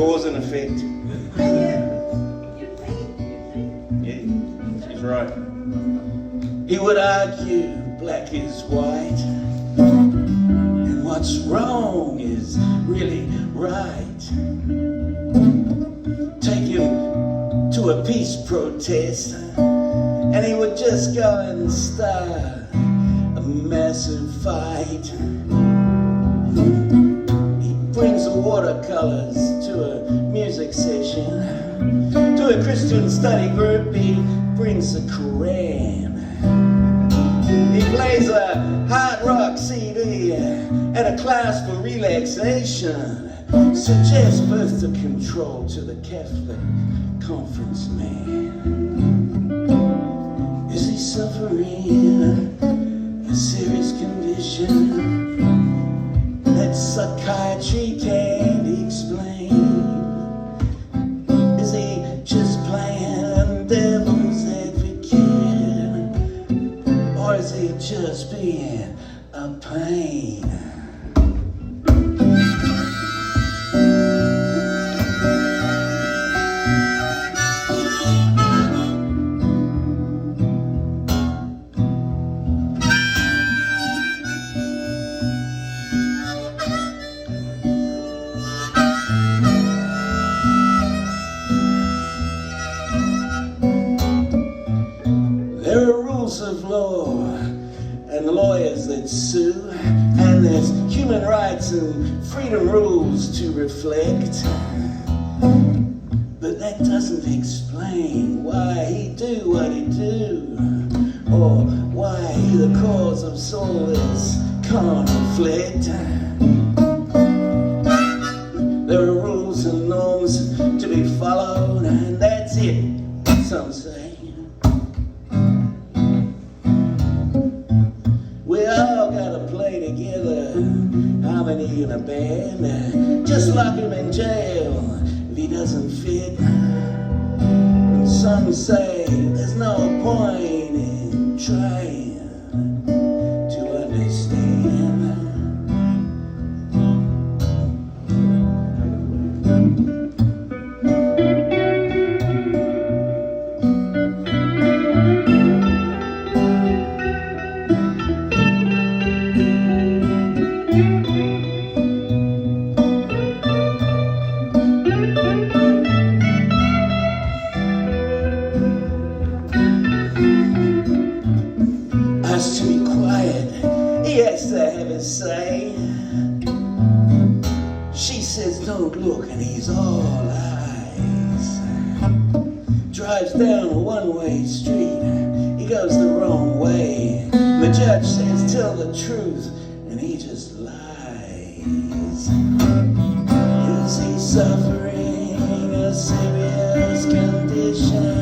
Cause and effect. Yeah, she's right. He would argue black is white, and what's wrong is really right. Take him to a peace protest, and he would just go and start a massive fight. He brings the watercolors to a music session, to a Christian study group he brings the Quran. He plays a hard rock CD at a class for relaxation, suggests birth to control to the Catholic conference man. Is he suffering a serious condition that psychiatry can't explain? Is he just playing devil's advocate, or is he just being a pain? There are rules of law and lawyers that sue, and there's human rights and freedom rules to reflect. But that doesn't explain why he do what he do, or why he the cause of soulless conflict. There are rules and norms to be followed, and that's it, some say. We all gotta play together, harmony in a band. Just lock him in jail if he doesn't fit. And some say there's no point in trying to understand. Asked to be quiet, he has to have his say. She says don't look, and he's all eyes. Drives down a one-way street, he goes the wrong way. The judge says tell the truth, and he just lies. Is he suffering a serious condition